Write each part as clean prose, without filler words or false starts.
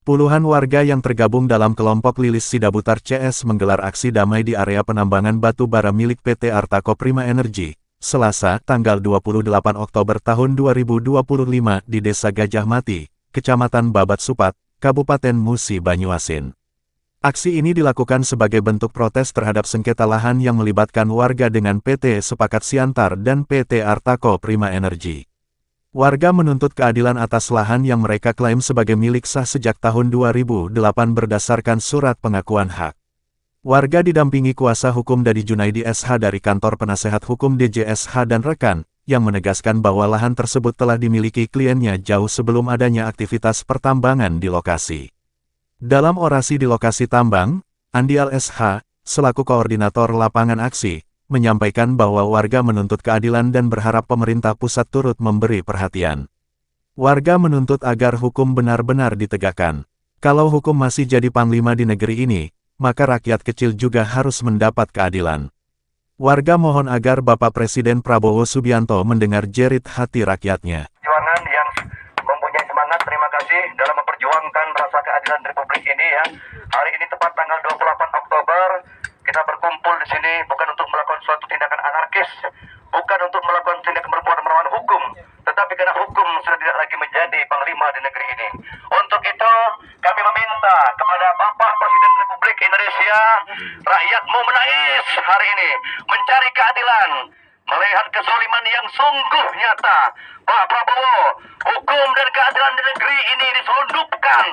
Puluhan warga yang tergabung dalam kelompok Lilis Sidabutar CS menggelar aksi damai di area penambangan batu bara milik PT Artako Prima Energy, Selasa, tanggal 28 Oktober tahun 2025 di Desa Gajah Mati, Kecamatan Babat Supat, Kabupaten Musi Banyuasin. Aksi ini dilakukan sebagai bentuk protes terhadap sengketa lahan yang melibatkan warga dengan PT Sepakat Siantar dan PT Artako Prima Energy. Warga menuntut keadilan atas lahan yang mereka klaim sebagai milik sah sejak tahun 2008 berdasarkan surat pengakuan hak. Warga didampingi kuasa hukum dari Junaidi SH dari Kantor Penasehat Hukum DJSH dan rekan, yang menegaskan bahwa lahan tersebut telah dimiliki kliennya jauh sebelum adanya aktivitas pertambangan di lokasi. Dalam orasi di lokasi tambang, Andi Al-SH, selaku koordinator lapangan aksi, menyampaikan bahwa warga menuntut keadilan dan berharap pemerintah pusat turut memberi perhatian. Warga menuntut agar hukum benar-benar ditegakkan. Kalau hukum masih jadi panglima di negeri ini, maka rakyat kecil juga harus mendapat keadilan. Warga mohon agar Bapak Presiden Prabowo Subianto mendengar jerit hati rakyatnya. Perjuangan yang mempunyai semangat, terima kasih dalam memperjuangkan rasa keadilan Republik ini ya. Hari ini tepat tanggal 28 Oktober, kita berkumpul di sini bukan untuk melakukan suatu tindakan anarkis, bukan untuk melakukan tindakan berbuat melawan hukum, tetapi karena hukum sudah tidak lagi menjadi panglima di negeri ini. Untuk itu, kami meminta kepada Bapak Presiden Republik Indonesia, rakyatmu menangis hari ini, mencari keadilan, melihat kezaliman yang sungguh nyata. Pak Prabowo, hukum dan keadilan di negeri ini diselundupkan,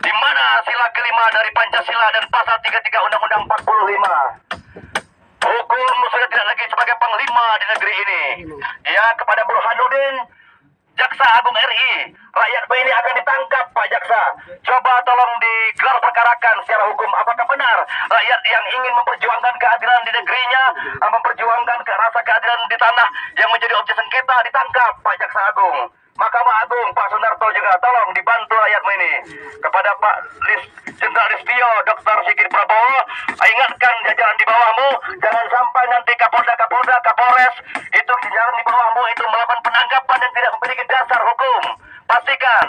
di mana sila kelima dari Pancasila dan pasal 33 Undang-Undang 45. Hukum sudah tidak lagi sebagai panglima di negeri ini. Ya, kepada Burhanuddin, Jaksa Agung RI, rakyat ini akan ditangkap, Pak Jaksa. Coba tolong digelar perkarakan secara hukum. Apakah benar rakyat yang ingin memperjuangkan keadilan di negerinya, memperjuangkan rasa keadilan di tanah yang menjadi objek sengketa ditangkap, Pak Jaksa Agung. Mahkamah Agung, Pak Sunarto juga tolong dibantu rakyat ini. Kepada Pak Jenderal Listio, Dr. Sigit Prabowo, ingatkan jajaran di bawahmu, jangan sampai nanti Kapolda, Kapolres, itu jajaran di bawahmu itu melakukan penangkapan yang tidak memiliki dasar hukum. Pastikan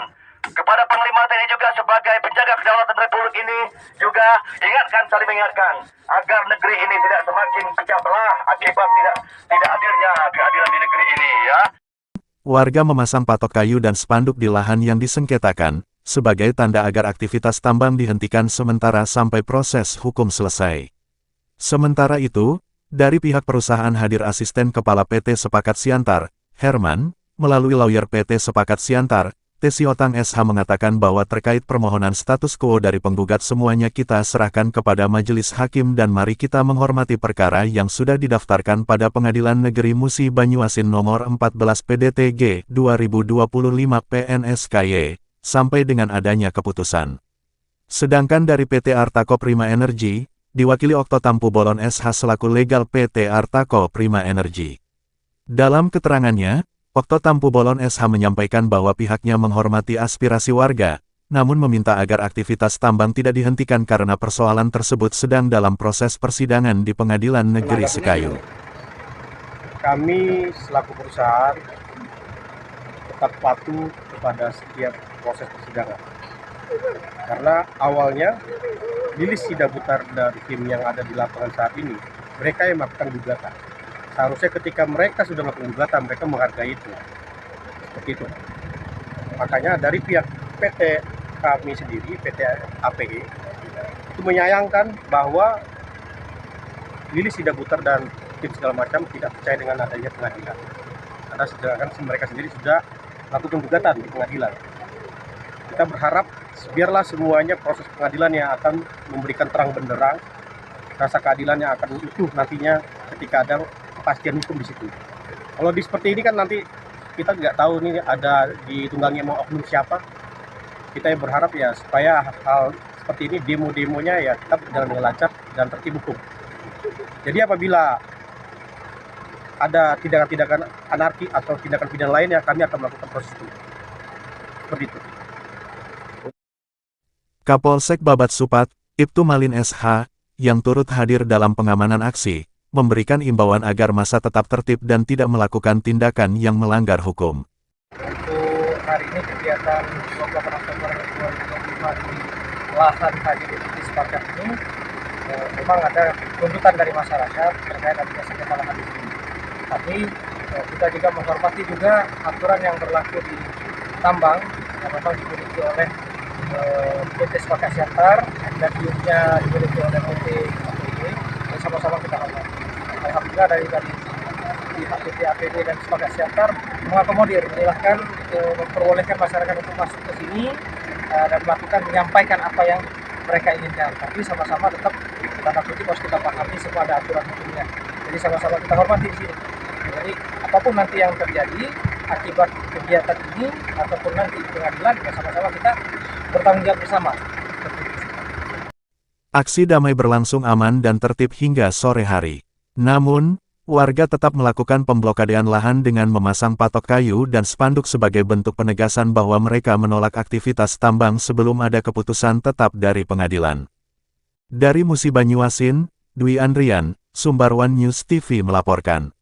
kepada Panglima TNI juga sebagai penjaga kedaulatan Republik ini juga ingatkan, saling mengingatkan agar negeri ini tidak semakin pecah belah akibat tidak hadirnya keadilan di negeri ini ya. Warga memasang patok kayu dan spanduk di lahan yang disengketakan, sebagai tanda agar aktivitas tambang dihentikan sementara sampai proses hukum selesai. Sementara itu, dari pihak perusahaan hadir asisten kepala PT Sepakat Siantar, Herman, melalui lawyer PT Sepakat Siantar, Tesiotang SH mengatakan bahwa terkait permohonan status quo dari penggugat semuanya kita serahkan kepada Majelis Hakim dan mari kita menghormati perkara yang sudah didaftarkan pada Pengadilan Negeri Musi Banyuasin nomor 14 PDTG 2025 PNSKY, sampai dengan adanya keputusan. Sedangkan dari PT Artako Prima Energy, diwakili Okto Tampu Bolon SH selaku legal PT Artako Prima Energy. Dalam keterangannya, Okto Tampu Bolon SH menyampaikan bahwa pihaknya menghormati aspirasi warga, namun meminta agar aktivitas tambang tidak dihentikan karena persoalan tersebut sedang dalam proses persidangan di Pengadilan Negeri Sekayu. Kami selaku perusahaan tetap patuh kepada setiap proses persidangan. Karena awalnya Lilis Sidabutar dan tim yang ada di lapangan saat ini, mereka yang melakukan gugatan. Seharusnya ketika mereka sudah melakukan gugatan, mereka menghargai itu. Seperti itu. Makanya dari pihak PT kami sendiri, PT APE, itu menyayangkan bahwa Lilis Sidabutar dan tim segala macam tidak percaya dengan adanya pengadilan. Karena sedangkan mereka sendiri sudah melakukan gugatan di pengadilan. Kita berharap biarlah semuanya proses pengadilan yang akan memberikan terang benderang, rasa keadilan yang akan utuh nantinya ketika ada kepastian hukum di situ. Kalau di seperti ini kan nanti kita nggak tahu nih ada di tunggangnya mau oknum siapa. Kita yang berharap ya supaya hal seperti ini demo-demonya ya tetap berjalan dengan lancar dan tertib hukum. Jadi apabila ada tindakan-tindakan anarki atau tindakan pidana lain ya kami akan melakukan proses itu. Seperti itu. Kapolsek Babat Supat, Ibtu Malin SH, yang turut hadir dalam pengamanan aksi, memberikan imbauan agar massa tetap tertib dan tidak melakukan tindakan yang melanggar hukum. Untuk hari ini kegiatan 28 Oktober 2025 terutama di lahan HGBT sepakat ini, memang ada tuntutan dari masyarakat terkait adanya sengketa lahan di sini. Tapi kita juga menghormati juga aturan yang berlaku di tambang yang memang dimiliki oleh PT Sepakat Siantar dan biusnya dimiliki oleh PT APD. Dan sama-sama kita hormati. Alhamdulillah dari pihak PT APD dan Sepakat Siantar mengakomodir, menyilahkan, memperbolehkan masyarakat untuk masuk ke sini dan menyampaikan apa yang mereka inginkan. Tapi sama-sama tetap tanda kutip harus kita pahami semua ada aturan hukumnya. Jadi sama-sama kita hormati di sini. Jadi apapun nanti yang terjadi akibat kegiatan ini ataupun nanti di pengadilan, ya sama-sama kita bertanggung jawab bersama. Aksi damai berlangsung aman dan tertib hingga sore hari. Namun, warga tetap melakukan pemblokadean lahan dengan memasang patok kayu dan spanduk sebagai bentuk penegasan bahwa mereka menolak aktivitas tambang sebelum ada keputusan tetap dari pengadilan. Dari Musi Banyuasin, Dwi Andrian, Sumbar One News TV melaporkan.